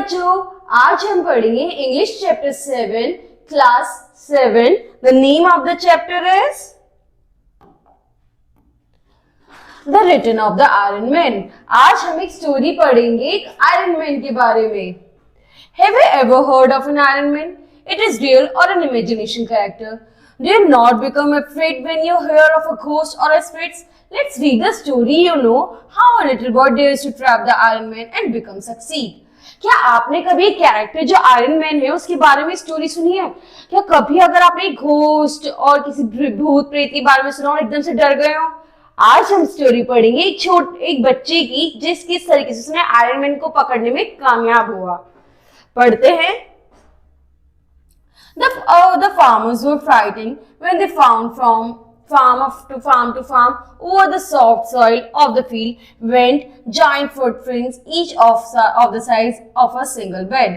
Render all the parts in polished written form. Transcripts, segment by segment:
बच्चों, आज हम पढ़ेंगे English chapter 7 class 7। The name of the chapter is the return of the iron man. आज हम एक स्टोरी पढ़ेंगे एक आयरन मैन के बारे में। Have you ever heard of an Iron Man? It is real or an imagination character. Do you not become afraid when you hear of a ghost or a spirit? Let's read the story. You know how a little boy dares to trap the Iron Man and become succeed. क्या आपने कभी एक character जो iron man है उसके बारे में story सुनी है? क्या कभी अगर आपने घोस्ट और किसी भूत प्रेत के बारे में सुना और एकदम से डर गए हो? आज हम स्टोरी पढ़ेंगे एक बच्चे की जिस किस तरीके से उसने आयरन मैन को पकड़ने में कामयाब हुआ। पढ़ते हैं। The farmers were frightened when they found from farm to farm over the soft soil of the field went giant footprints, each of the size of a single bed.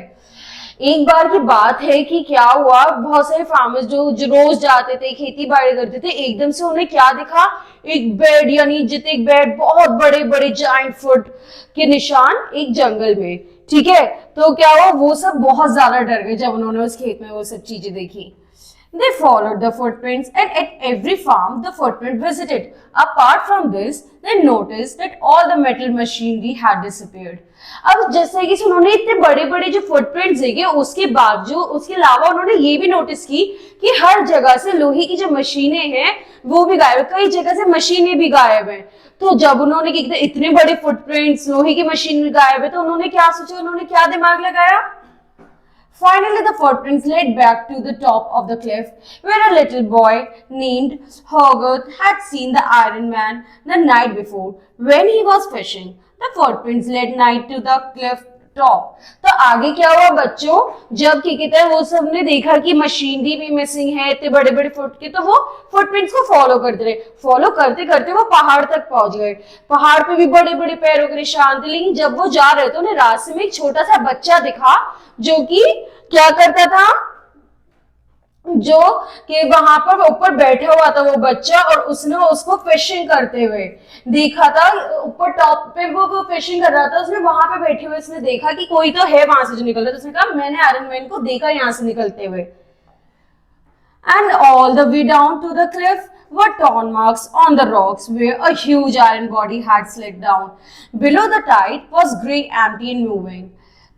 एक बार की बात है कि क्या हुआ, बहुत सारे फार्मर्स जो रोज जाते थे खेती बाड़ी करते थे, एकदम से उन्हें क्या दिखा, एक बेड, यानी जितने एक बेड, बहुत बड़े बड़े जाइंट फुट के निशान एक जंगल में। ठीक है, तो क्या हुआ, वो सब बहुत ज्यादा डर गए जब उन्होंने उस खेत में वो सब चीजें देखी। They followed the footprints and at every farm the footprint visited. Apart from this, they noticed that all the metal machinery had disappeared. अब जैसे कि उन्होंने इतने बड़े बड़े जो फुटप्रिंट्स देखे, उसके बावजूद उसके अलावा उन्होंने ये भी नोटिस की कि हर जगह से लोहे की जो मशीनें हैं वो भी गायब है, कई जगह से मशीनें भी गायब हैं। तो जब उन्होंने इतने बड़े फुटप्रिंट्स, लोहे की मशीन भी गायब है, तो उन्होंने क्या सोचा, उन्होंने क्या दिमाग लगाया? Finally, the footprints led back to the top of the cliff, where a little boy named Hogarth had seen the Iron Man the night before when he was fishing. The footprints led Knight to the cliff top. तो आगे क्या हुआ बच्चों, जब क्या कहते हैं वो सब ने देखा कि मशीनरी भी मिसिंग है इतने बड़े बड़े फुट के, तो वो फुटप्रिंट्स को फॉलो करते रहे। फॉलो करते करते वो पहाड़ तक पहुंच गए। पहाड़ पे भी बड़े बड़े पैरों के निशान थे, लेकिन जब वो जा रहे थे उन्हें रास्ते में एक छोटा सा बच्चा दिखा जो कि क्या करता था, जो कि वहां पर ऊपर बैठा हुआ था वो बच्चा, और उसने उसको फिशिंग करते हुए देखा था। ऊपर टॉप पे वो फिशिंग कर रहा था, उसने वहां पे बैठे हुए उसने देखा कि कोई तो है वहां से जो निकल रहा था। उसने कहा मैंने आयरन मैन को देखा यहाँ से निकलते हुए। And all the way down to the cliff were torn marks on the rocks where a huge iron body had slid down. Below the tide was grey, empty and moving.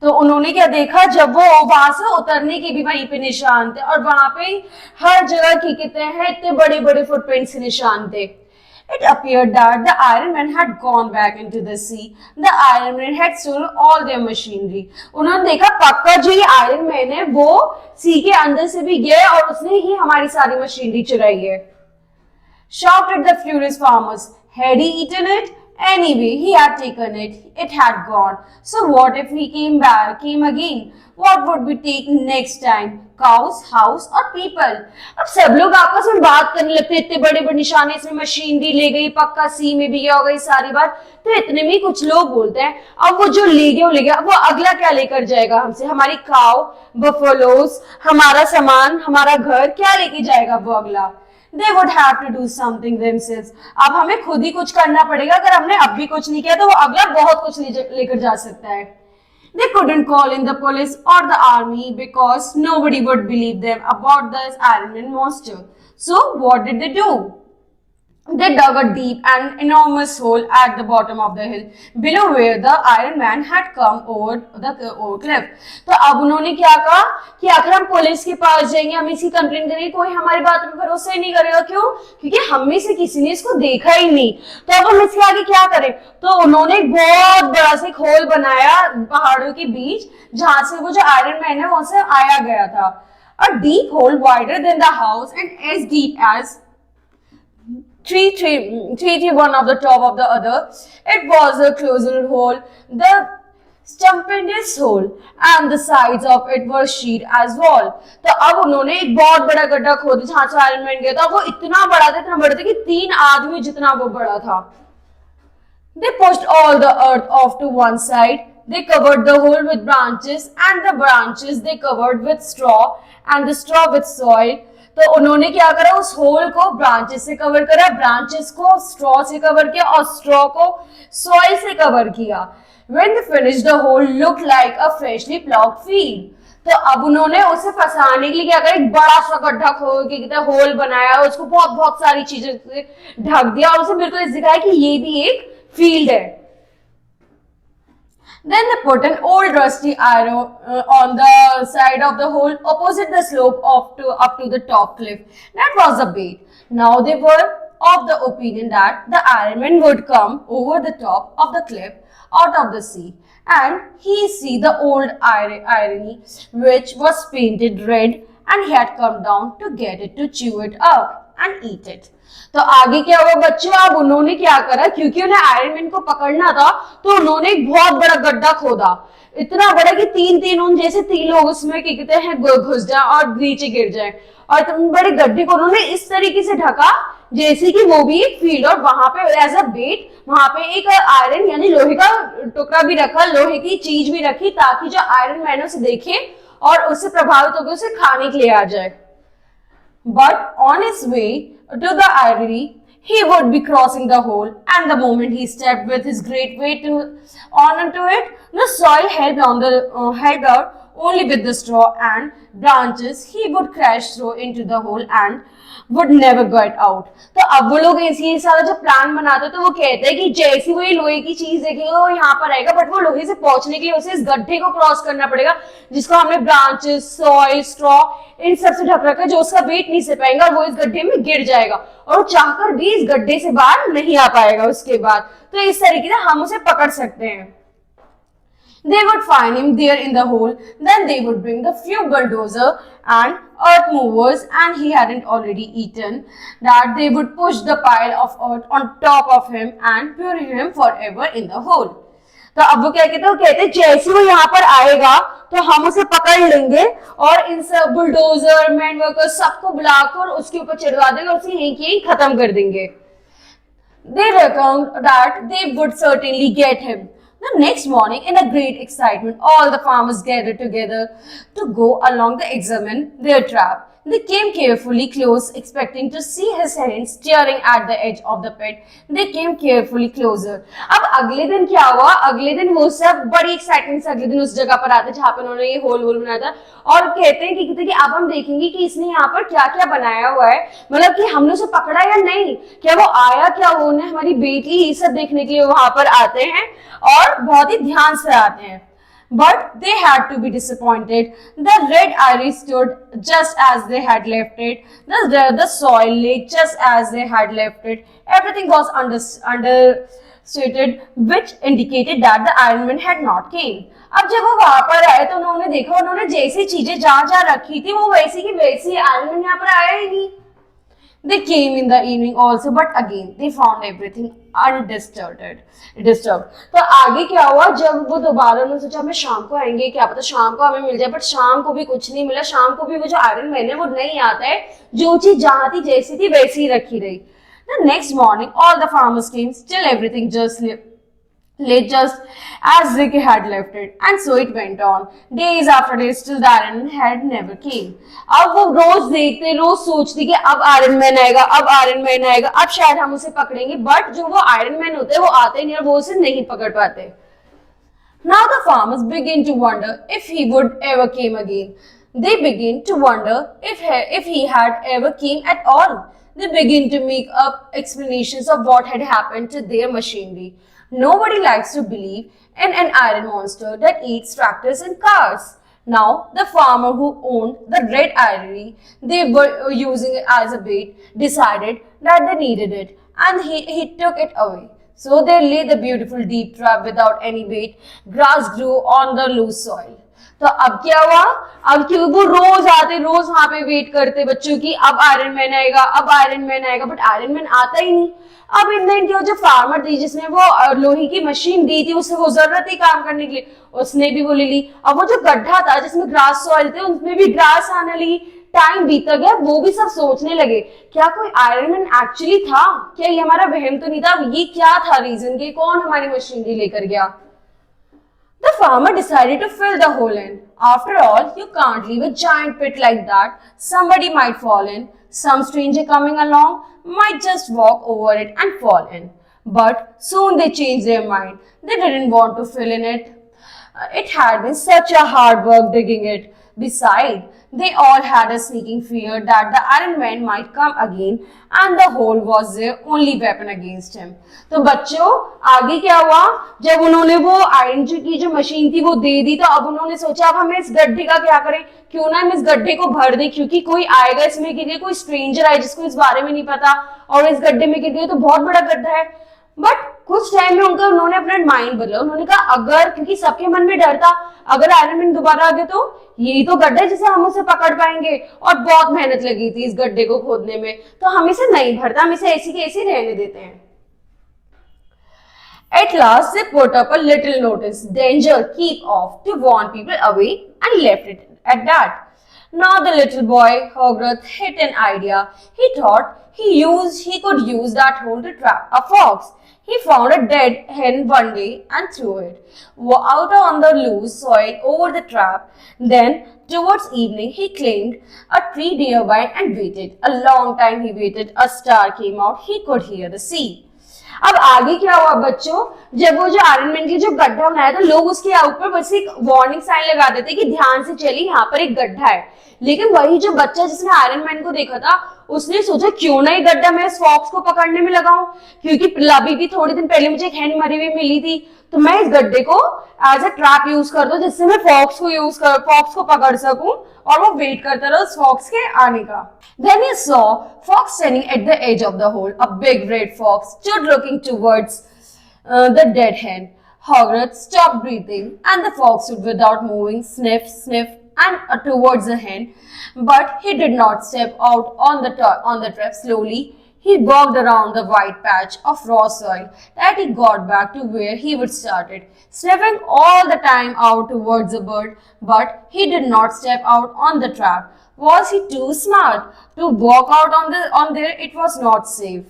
तो उन्होंने क्या देखा, जब वो वहां से उतरने के भी वहीं पे निशान थे, और वहां पे हर जगह की कहते हैं इतने बड़े बड़े फुटप्रिंट्स के निशान थे। It appeared that the Iron Man had gone back into the sea. The Iron Man had stolen all their machinery. उन्होंने देखा पक्का जो ये आयरन मैन है वो सी के अंदर से भी गया और उसने ही हमारी सारी मशीनरी चुराई है। Shouted the furious farmers. Had he eaten it? Anyway, he had taken it. It had gone. So what if he came again? What would we take next time? Cows, house or people? अब सब लोग आपस में बात करने लगते, इतने बड़े बड़े निशाने, इसमें मशीनरी ले गई, पक्का सी में भी गया होगा, ये सारी बात। तो इतने में कुछ लोग बोलते हैं, अब वो जो ले गया वो ले गया, अब वो अगला क्या लेकर जाएगा हमसे? हमारी काउ, बफलोस, हमारा सामान, हमारा घर, क्या लेके जाएगा वो अगला? They would have to do something themselves. अब हमें खुद ही कुछ करना पड़ेगा। अगर हमने अब भी कुछ नहीं किया तो वो अगला बहुत कुछ लेकर जा सकता है। They couldn't call in the police or the army because nobody would believe them about this Iron Man monster. So what did they do? They dug a deep and enormous hole at the bottom of the hill, below where the Iron Man had come over the cliff. तो अब उन्होंने क्या कहा कि आखिर हम police के पास जाएंगे, हम इसकी कंप्लेंट करेंगे, कोई हमारी बात पर भरोसा ही नहीं करेगा। क्यों? क्योंकि हम में से किसी ने इसको देखा ही नहीं। तो अब हम इसके आगे क्या करें? तो उन्होंने बहुत बड़ा सा एक होल बनाया पहाड़ों के बीच, जहां से वो जो आयरन मैन है वहां से आया गया था। A deep hole wider than the house and as deep as three one of the top of the other. It was a closer hole, the stupendous hole, and the sides of it were sheer as wall. तो अब उन्होंने एक बहुत बड़ा गड्ढा खोदा जहां से आयरन मैन गया था। वो इतना बड़ा था कि 3 आदमी जितना वो बड़ा था। They pushed all the earth off to one side. They covered the hole with branches, and the branches they covered with straw, and the straw with soil. तो उन्होंने क्या करा, उस होल को ब्रांचेस से कवर करा, ब्रांचेस को straw से कवर किया और स्ट्रॉ को सॉइल से कवर किया. When they finished, the hole looked like a freshly plowed field. तो अब उन्होंने उसे फंसाने के लिए क्या करा, एक बड़ा सा गड्ढा खोद के कितना होल बनाया, उसको बहुत बहुत सारी चीजों से ढक दिया और उसे बिल्कुल दिखाया कि ये भी एक फील्ड है. Then they put an old rusty arrow on the side of the hole opposite the slope up to the top cliff. That was the bait. Now they were of the opinion that the Iron Man would come over the top of the cliff out of the sea, and he see the old irony which was painted red, and he had come down to get it, to chew it up and eat it. तो आगे क्या हुआ बच्चों, अब उन्होंने क्या करा, क्योंकि उन्हें आयरन मैन को पकड़ना था तो उन्होंने एक बहुत बड़ा गड्ढा खोदा, इतना बड़ा कि तीन उन जैसे 3 लोग उसमें कहते हैं घुस जाए और नीचे गिर जाए, और इतने बड़े गड्ढे को उन्होंने इस तरीके से ढका जैसे कि वो भी एक फील्ड, और वहां पे एज अ बेट वहां पे एक आयरन यानी लोहे का टुकड़ा भी रखा, लोहे की चीज भी रखी, ताकि जो आयरन मैन उसे देखे और उससे प्रभावित होकर उसे खाने के लिए आ जाए. But on his way to the eyrie, he would be crossing the hole, and the moment he stepped with his great weight onto it, the soil held out only with the straw and branches. He would crash through into the hole and would never get out. तो अब वो लोग ऐसी सारा जो plan बनाते तो वो कहते हैं कि जैसी वो ये लोहे की चीज देखेगा वो यहाँ पर आएगा, बट वो लोहे से पहुंचने के लिए उसे इस गड्ढे को क्रॉस करना पड़ेगा जिसको हमने ब्रांचेस, सॉइल, स्ट्रॉ इन सब से ढक रखा है, जो उसका वेट नहीं से पाएगा और वो इस गड्ढे में गिर जाएगा और वो चाहकर भी इस गड्ढे से बाहर नहीं आ पाएगा उसके बाद. तो इस तरीके से हम उसे पकड़ सकते हैं. They would find him there in the hole. Then they would bring the few bulldozer and earth movers, and he hadn't already eaten, that they would push the pile of earth on top of him and bury him forever in the hole. तो अब वो क्या कहते हैं, वो कहते हैं जैसे वो यहाँ पर आएगा तो हम उसे पकड़ लेंगे और इन सब बुलडोजर, मैन वर्कर सबको बुलाकर उसके ऊपर चढ़वा देंगे और उसे यहीं की खत्म कर देंगे. They reckoned that they would certainly get him. The next morning, in a great excitement, all the farmers gathered together to go along to examine their trap. They came carefully close, expecting to see his hands staring at the edge of the pit. They came carefully closer. अब अगले दिन क्या हुआ, अगले दिन वो सब बड़ी एक्साइटमेंट से अगले दिन उस जगह पर आते जहाँ पे उन्होंने ये होल बनाया था और कहते हैं कि अब हम देखेंगे कि इसने यहाँ पर क्या क्या बनाया हुआ है, मतलब कि हमने उसे पकड़ा या नहीं, क्या वो आया, क्या वो ने हमारी बेटी, ये सब देखने के लिए वहां पर आते हैं और बहुत ही ध्यान से आते हैं. But they had to be disappointed. The red iris stood just as they had left it. The soil lay just as they had left it. Everything was understated, which indicated that the Iron Man had not came. अब जब वो वहां पर आए तो उन्होंने देखा, उन्होंने जैसी चीजें जहां जहां रखी थी वो वैसी की वैसी, आयरन मैन यहाँ पर आया ही नहीं. They came in the evening also, but again they found everything undisturbed. तो आगे क्या हुआ, जब वो दोबारा उन्होंने सोचा हमें शाम को आएंगे, क्या पता शाम को हमें मिल जाए, बट शाम को भी कुछ नहीं मिला. शाम को भी वो जो आयरन मैन है वो नहीं आता है, जो चीज जहां थी जैसी थी वैसी ही रखी रही. The next morning all the farmers came, still everything lay just as Rick had left it, and so it went on. Days after days, still the Iron Man had never came. अब वो रोज देखते, रोज सोचते कि अब iron man आएगा, अब iron man आएगा, अब शायद हम उसे पकड़ेंगे, बट जो वो आयरन मैन होते हैं वो आते नहीं और वो उसे नहीं पकड़ पाते. Now the farmers begin to wonder if he would ever came again. They begin to wonder if he had ever came at all. They begin to make up explanations of what had happened to their machinery. Nobody likes to believe in an iron monster that eats tractors and cars. Now, the farmer who owned the red ivory they were using it as a bait decided that they needed it, and he took it away. So they laid the beautiful deep trap without any bait. Grass grew on the loose soil. तो अब क्या हुआ, अब क्यों वो रोज आते, रोज वहां पे वेट करते बच्चों की अब आयरन मैन आएगा, अब आयरन मैन आएगा, बट आयरन मैन आता ही नहीं. अब इनने जो फार्मर थी जिसने वो लोहे की मशीन दी थी, उसे वो जरूरत ही काम करने के लिए, उसने भी वो ले ली. अब वो जो गड्ढा था जिसमें ग्रास सॉइल थे उसमें भी ग्रास आने लगी. टाइम बीता गया, वो भी सब सोचने लगे क्या कोई आयरन मैन एक्चुअली था, क्या ये हमारा वहम तो नहीं था, ये क्या था रीजन के, कौन हमारी मशीनरी लेकर गया. The farmer decided to fill the hole in. After all, you can't leave a giant pit like that. Somebody might fall in. Some stranger coming along might just walk over it and fall in. But soon they changed their mind. They didn't want to fill in it. It had been such a hard work digging it. Besides, they all had a sneaking fear that the Iron Man might come again and the hole was their only weapon against him. तो बच्चों आगे क्या हुआ जब उन्होंने वो iron की जो मशीन थी वो दे दी तो अब उन्होंने सोचा अब हमें इस गड्ढे का क्या करें क्यों ना हम इस गड्ढे को भर दें क्योंकि कोई आएगा इसमें गिर गया कोई स्ट्रेंजर आए जिसको इस बारे में नहीं पता और इस गड्ढे में गिर गया तो बहुत बड़ा गड्ढा है बट कुछ टाइम में उन्होंने अपना माइंड बदला उन्होंने कहा अगर क्योंकि सबके मन में डर था अगर आयरन मैन दोबारा आ गए तो यही तो गड्ढा है जिसे हम उसे पकड़ पाएंगे और बहुत मेहनत लगी थी इस गड्ढे को खोदने में तो हम इसे नहीं भरता हम इसे ऐसी के ऐसी रहने देते हैं At last they put up a little notice, danger, keep off, to warn people away and left it at that. Now the little boy, Hogarth, hit an idea. He thought he could use that hole to trap a fox. He found a dead hen one day and threw it out on the loose soil over the trap. Then, towards evening, he climbed a tree nearby and waited. A long time he waited. A star came out. He could hear the sea. अब आगे क्या हुआ बच्चों जब वो जो iron man की जो गड्ढा बनाया था लोग उसके ऊपर बस एक वार्निंग साइन लगा देते कि ध्यान से चलिए यहाँ पर एक गड्ढा है लेकिन वही जो बच्चा जिसने आयरन मैन को देखा था उसने सोचा क्यों ना ये गड्ढा मैं इस फॉक्स को पकड़ने में लगाऊं क्योंकि अभी भी थोड़े दिन पहले मुझे एक हैंड मरी हुई मिली थी तो मैं इस गड्ढे को एज अ ट्रैप यूज कर दूं जिससे मैं फॉक्स को पकड़ सकूं और वो वेट करता रहा उस फॉक्स के आने का Then he saw fox standing at the edge of the hole. A big red fox stood looking towards the dead hen. Hogarth stopped breathing and the fox stood without moving, sniff, sniff and towards the hen. But he did not step out on the trap. Slowly, he walked around the white patch of raw soil that he got back to where he would started, sniffing all the time out towards the bird. But he did not step out on the trap. Was he too smart to walk out on there? It was not safe.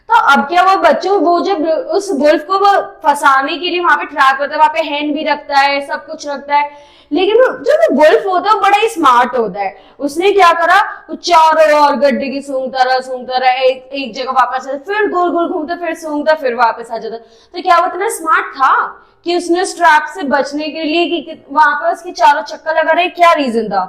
तो अब क्या वो बच्चों वो जब उस wolf को वो फंसाने के लिए वहां पे ट्रैप करता है वहां पे हैंड भी रखता है सब कुछ रखता है लेकिन जो वुल्फ होता है वो बड़ा ही स्मार्ट होता है उसने क्या करा वो चारों ओर गड्ढे की सूंघता रहा एक जगह वापस आता फिर गोल गोल घूमता फिर सूंघता फिर वापस आ जाता तो क्या वो इतना स्मार्ट था कि उसने उस ट्रैप से बचने के लिए कि वहां पर उसके चारों चक्कर लगा रहे क्या रीजन था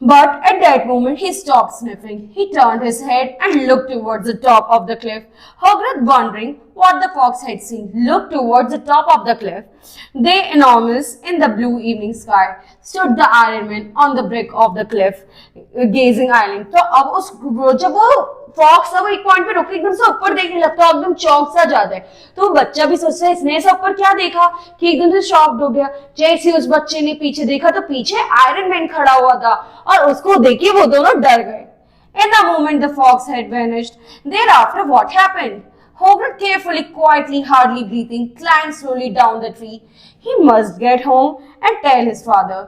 But at that moment he stopped sniffing. He turned his head and looked towards the top of the cliff. Hogarth, wondering what the fox had seen, looked towards the top of the cliff. There, enormous in the blue evening sky, stood the Iron Man on the brink of the cliff, gazing idly. तो अब उस जब वो fox अब एक point पे रुक एकदम से ऊपर देखने लगता है एकदम चौंक सा जाता है तो बच्चा भी सोचता है इसने सब ऊपर क्या देखा कि एकदम से शॉक्ड हो गया जैसे उस बच्चे ने पीछे देखा तो पीछे आयरन मैन खड़ा हुआ था और उसको देख के वो दोनों डर गए In the moment the fox had vanished, thereafter what happened? Hogarth carefully, quietly, hardly breathing, climbed slowly down the tree. He must get home and tell his father.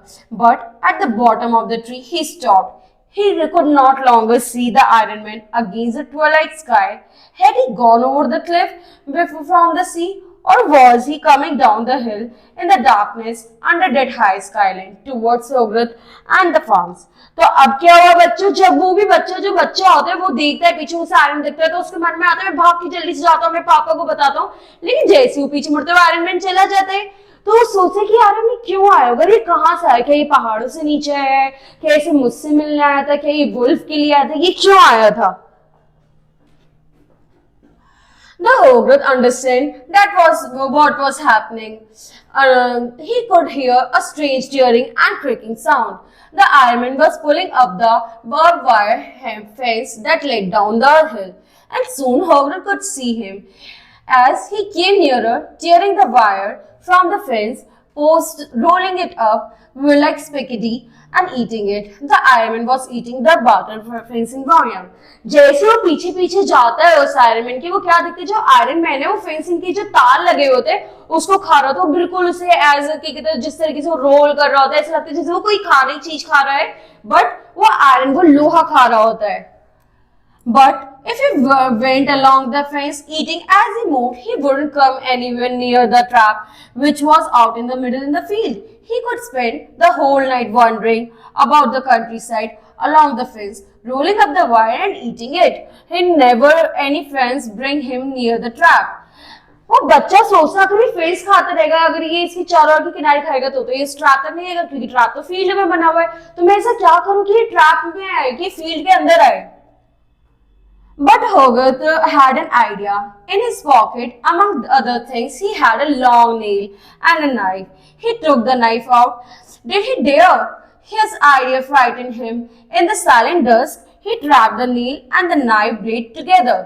But at the bottom of the tree he stopped. He could not longer see the Iron Man against the twilight sky. Had he gone over the cliff from the sea, or was he coming down the hill in the darkness under that high skyline towards Hogarth and the farms? तो अब क्या हुआ बच्चों जब वो भी जो बच्चा होता है वो देखता है पीछे उसे आयरन दिखता है तो उसके मन में आता है मैं भाग के जल्दी से जाता हूँ मैं पापा को बताता हूँ लेकिन जैसे वो पीछे मुड़ता है आयरन मैन चला जाता है तो वो सोचे कि यार ये क्यों आया होगा ये कहाँ से आया क्या ये पहाड़ों से नीचे है क्या इसे मुझसे मिलने आया था क्या ये वुल्फ के लिए आया था ये क्यों आया था The Hogarth understood that was what was happening. He could hear a strange tearing and creaking sound. The Iron Man was pulling up the barbed wire fence that led down the hill, and soon Hogarth could see him. As he came nearer, tearing the wire from the fence post, rolling it up like spaghetti and eating it. The Iron Man was eating the battered fencing wire. जैसे वो पीछे पीछे जाता है उस iron man के वो क्या दिखते जो आयरन मैन है वो फेंसिंग के जो तार लगे होते हैं उसको खा रहा था बिल्कुल उसे एज कहते हैं जिस तरीके से वो रोल कर रहा होता है ऐसा लगता है जैसे वो कोई खाने चीज खा रहा है बट वो आयरन वो लोहा खा रहा होता है But If he went along the fence eating as he moved, he wouldn't come anywhere near the trap, which was out in the middle in the field. He could spend the whole night wandering about the countryside along the fence, rolling up the wire and eating it. He never any friends bring him near the trap. वो बच्चा सोच रहा था face खाता रहेगा, अगर ये इसकी चारों ओर के किनारे खाएगा तो ये इस ट्रैप तक नहीं आएगा, क्योंकि ट्रैप तो फील्ड में बना हुआ है। तो मैं ऐसा क्या करूं कि ये ट्रैप में आए, कि फील्ड के अंदर आए। But Hogarth had an idea. In his pocket, among other things, he had a long nail and a knife. He took the knife out. Did he dare? His idea frightened him. In the silent dusk, he trapped the nail and the knife blade together.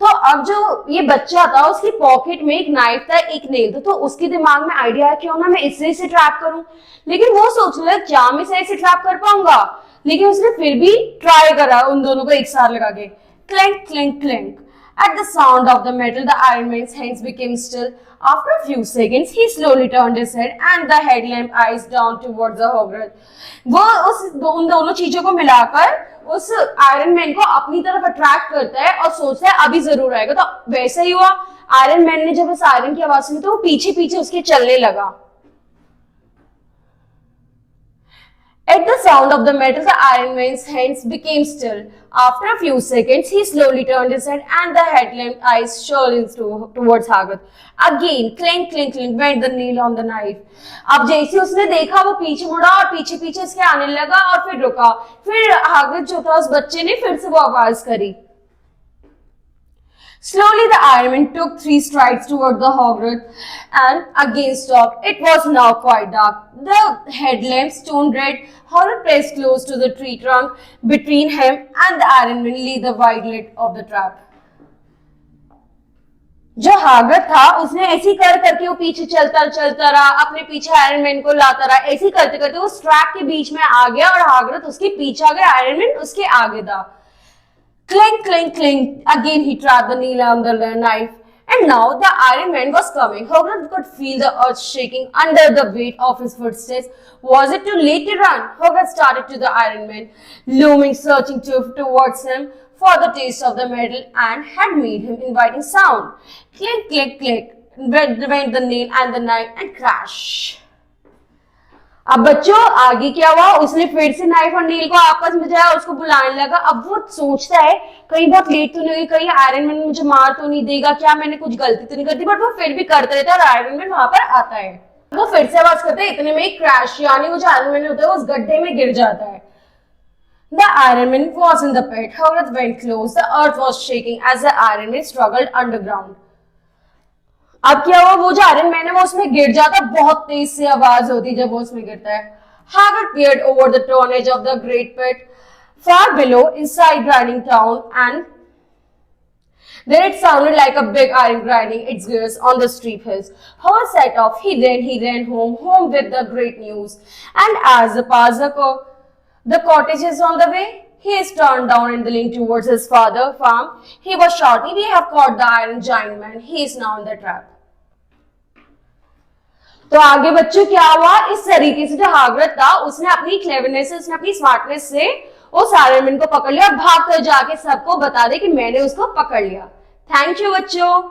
तो अब जो ये बच्चा था उसकी pocket में एक knife था, एक नेल था, तो उसके दिमाग में आइडिया है क्यों ना मैं इससे इसे ट्रैप करूं। लेकिन वो सोच रहा है क्या मैं इसे ट्रैप कर पाऊंगा, लेकिन उसने फिर भी ट्राई करा उन दोनों को एक साथ लगा के। Clink, clink, clink. At the sound of the metal, the Iron Man's hands became still. After a few seconds, he slowly turned his head and the headlamp eyes down towards the Hogarth. वो उन दोनों चीजों को मिलाकर उस iron man को अपनी तरफ अट्रैक्ट करता है और सोचता है अभी जरूर आएगा। तो वैसा ही हुआ। आयरन मैन ने जब उस आयरन की आवाज सुनी तो वो पीछे पीछे उसके चलने लगा। At the sound of the metal, the Iron Man's hands became still. After a few seconds, he slowly turned his head and the headlamp eyes shone towards Hogarth. Again, clink, clink, clink went the nail on the knife. अब जैसे उसने देखा वो पीछे मुड़ा और पीछे पीछे इसके आने लगा और फिर रुका। फिर Hogarth जो था उस बच्चे ने फिर से वो आवाज करी। Slowly the Iron Man took 3 strides toward the Hogarth and again stopped. It was now quite dark. The headlamp stone red. Hogarth pressed close to the tree trunk. Between him and the Iron Man lay the wide lid of the trap. जो Hogarth था उसने ऐसी कर करके वो पीछे चलता रहा, अपने पीछे आयरन मैन को लाता रहा। ऐसी करते करते वो ट्रैप के बीच में आ गया और Hogarth उसके पीछे आ गया, आयरन मैन उसके आगे था। Clink, clink, clink. Again he trapped the nail on the knife. And now the Iron Man was coming. Hogarth could feel the earth shaking under the weight of his footsteps. Was it too late to run? Hogarth started to the Iron Man, looming, searching towards him for the taste of the metal and had made him inviting sound. Clink, clink, clink. Went the nail and the knife and crash. अब बच्चों आगे क्या हुआ, उसने फिर से knife और नील को आपस में जाया, उसको बुलाने लगा। अब वो सोचता है कहीं बहुत लेट तो नहीं हुई, कहीं आयरन मैन मुझे मार तो नहीं देगा, क्या मैंने कुछ गलती तो नहीं कर दी, बट वो फिर भी करते रहता है और आयरन मैन वहां पर आता है। वो फिर से आवाज करता है, इतने में क्रैश यानी वो जो आयरन मैन होता है उस गड्ढे में गिर जाता है। The Iron Man was in the pit. Hogarth went close. The earth was shaking as the Iron Man struggled underground. अब क्या हुआ, वो जो आयरन मैन है वो उसमें गिर जाता, बहुत तेज से आवाज होती जब वो उसमें गिरता है। Hogarth peered over the tonnage of the great pit, far below, inside grinding town, and then it sounded like a big iron grinding its gears on the steep hills. Hogarth set off. He ran home with the great news. And as the passed the cottages on the way, he is turned down and leaned towards his father's farm. He was shouting, "We have caught the iron giant man. He is now in the trap." तो आगे बच्चों क्या हुआ, इस तरीके से जो Hogarth था उसने अपनी क्लेवरनेस से, उसने अपनी स्मार्टनेस से उस आयरन मैन को पकड़ लिया और भाग कर जाके सबको बता दे कि मैंने उसको पकड़ लिया। थैंक यू बच्चों।